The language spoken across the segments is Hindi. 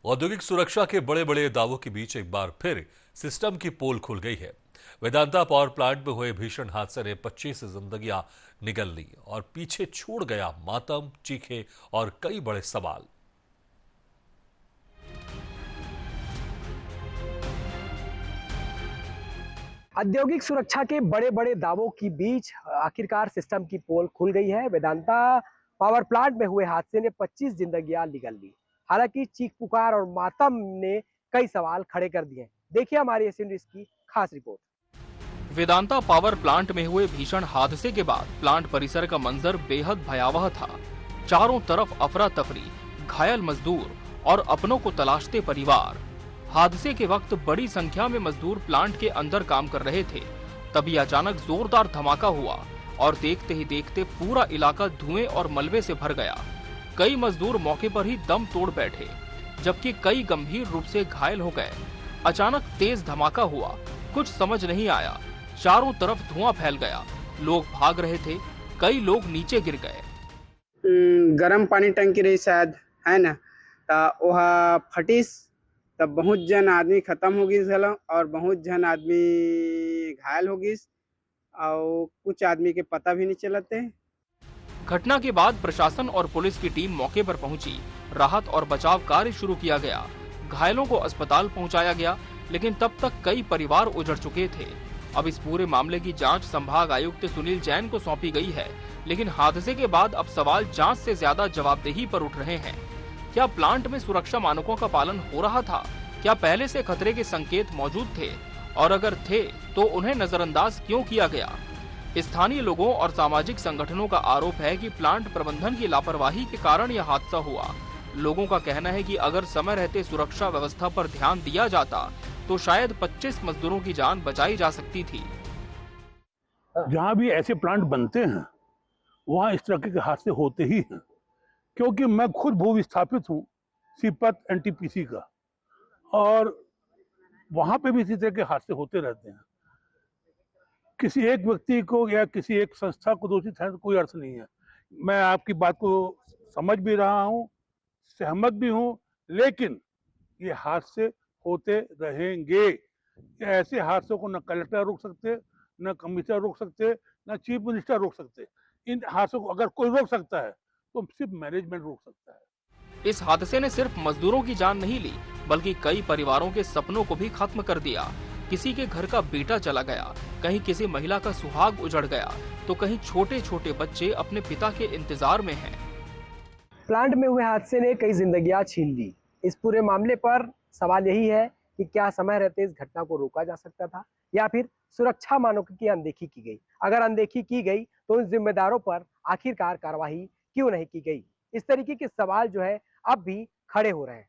औद्योगिक सुरक्षा के बड़े बड़े दावों के बीच एक बार फिर सिस्टम की पोल खुल गई है। वेदांता पावर प्लांट में हुए भीषण हादसे ने 25 जिंदगियां निगल ली और पीछे छोड़ गया मातम, चीखे और कई बड़े सवाल। औद्योगिक सुरक्षा के बड़े बड़े दावों के बीच आखिरकार सिस्टम की पोल खुल गई है। वेदांता पावर प्लांट में हुए हादसे ने 25 जिंदगियां निगल ली। हालांकि चीख पुकार और मातम ने कई सवाल खड़े कर दिए। देखिए हमारी एशियन न्यूज की खास रिपोर्ट। वेदांता पावर प्लांट में हुए भीषण हादसे के बाद प्लांट परिसर का मंजर बेहद भयावह था। चारों तरफ अफरा तफरी, घायल मजदूर और अपनों को तलाशते परिवार। हादसे के वक्त बड़ी संख्या में मजदूर प्लांट के अंदर काम कर रहे थे। तभी अचानक जोरदार धमाका हुआ और देखते ही देखते पूरा इलाका धुएं और मलबे से भर गया। कई मजदूर मौके पर ही दम तोड़ बैठे, जबकि कई गंभीर रूप से घायल हो गए। अचानक तेज धमाका हुआ, कुछ समझ नहीं आया। चारों तरफ धुआं फैल गया, लोग भाग रहे थे, कई लोग नीचे गिर गए। गरम पानी टंकी रही शायद, है ना, तो वह फटिस तब बहुत जन आदमी खत्म हो गई और बहुत जन आदमी घायल हो गई और कुछ आदमी के पता भी नहीं चलते। घटना के बाद प्रशासन और पुलिस की टीम मौके पर पहुंची। राहत और बचाव कार्य शुरू किया गया। घायलों को अस्पताल पहुंचाया गया, लेकिन तब तक कई परिवार उजड़ चुके थे। अब इस पूरे मामले की जांच संभाग आयुक्त सुनील जैन को सौंपी गई है, लेकिन हादसे के बाद अब सवाल जांच से ज्यादा जवाबदेही पर उठ रहे हैं। क्या प्लांट में सुरक्षा मानकों का पालन हो रहा था? क्या पहले से खतरे के संकेत मौजूद थे? और अगर थे तो उन्हें नजरअंदाज क्यों किया गया? स्थानीय लोगों और सामाजिक संगठनों का आरोप है कि प्लांट प्रबंधन की लापरवाही के कारण यह हादसा हुआ। लोगों का कहना है कि अगर समय रहते सुरक्षा व्यवस्था पर ध्यान दिया जाता तो शायद 25 मजदूरों की जान बचाई जा सकती थी। जहाँ भी ऐसे प्लांट बनते हैं वहाँ इस तरह के हादसे होते ही हैं, क्योंकि मैं खुद भू विस्थापित हूँ सीपत एनटीपीसी का, और वहाँ पे भी इसी तरह के हादसे होते रहते हैं। किसी एक व्यक्ति को या किसी एक संस्था को दोषी ठहराने तो कोई अर्थ नहीं है। मैं आपकी बात को समझ भी रहा हूँ, सहमत भी हूँ, लेकिन ये हादसे होते रहेंगे। ऐसे हादसों को न कलेक्टर रोक सकते, न कमिश्नर रोक सकते, न चीफ मिनिस्टर रोक सकते। इन हादसों को अगर कोई रोक सकता है तो सिर्फ मैनेजमेंट रोक सकता है। इस हादसे ने सिर्फ मजदूरों की जान नहीं ली, बल्कि कई परिवारों के सपनों को भी खत्म कर दिया। किसी के घर का बेटा चला गया, कहीं किसी महिला का सुहाग उजड़ गया, तो कहीं छोटे छोटे बच्चे अपने पिता के इंतजार में हैं। प्लांट में हुए हादसे ने कई जिंदगियां छीन ली। इस पूरे मामले पर सवाल यही है कि क्या समय रहते इस घटना को रोका जा सकता था या फिर सुरक्षा मानकों की अनदेखी की गई? अगर अनदेखी की गई तो उन जिम्मेदारों पर आखिरकार कार्रवाई क्यों नहीं की गई? इस तरीके के सवाल जो है अब भी खड़े हो रहे हैं।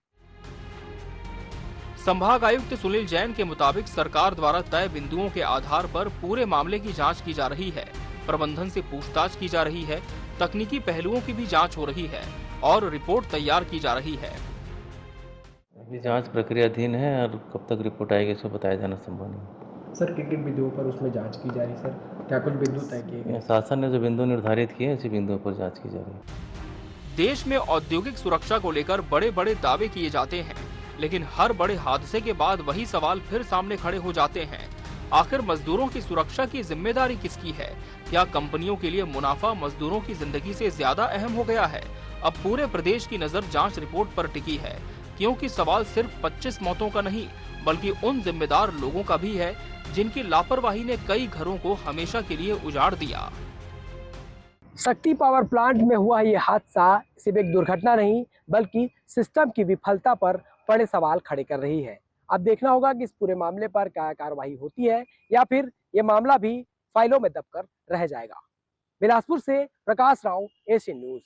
संभाग आयुक्त सुनील जैन के मुताबिक सरकार द्वारा तय बिंदुओं के आधार पर पूरे मामले की जांच की जा रही है। प्रबंधन से पूछताछ की जा रही है, तकनीकी पहलुओं की भी जांच हो रही है और रिपोर्ट तैयार की जा रही है। अभी जांच प्रक्रिया अधीन है और कब तक रिपोर्ट आएगी इसको बताया जाना संभव नहीं। सर किन बिंदुओं पर उसमें जांच की जा रही है? सर क्या कुछ बिंदु तय किए गए? शासन ने जो बिंदु निर्धारित किए उसी बिंदुओं पर जांच की जा रही है। देश में औद्योगिक सुरक्षा को लेकर बड़े बड़े दावे किए जाते हैं, लेकिन हर बड़े हादसे के बाद वही सवाल फिर सामने खड़े हो जाते हैं। आखिर मजदूरों की सुरक्षा की जिम्मेदारी किसकी है? क्या कंपनियों के लिए मुनाफा मजदूरों की जिंदगी से ज्यादा अहम हो गया है? अब पूरे प्रदेश की नजर जांच रिपोर्ट पर टिकी है, क्योंकि सवाल सिर्फ 25 मौतों का नहीं, बल्कि उन जिम्मेदार लोगों का भी है जिनकी लापरवाही ने कई घरों को हमेशा के लिए उजाड़ दिया। शक्ति पावर प्लांट में हुआ ये हादसा सिर्फ एक दुर्घटना नहीं, बल्कि सिस्टम की विफलता पर बड़े सवाल खड़े कर रही है। अब देखना होगा कि इस पूरे मामले पर क्या कार्रवाई होती है या फिर ये मामला भी फाइलों में दबकर रह जाएगा। बिलासपुर से प्रकाश राव, एशियन न्यूज।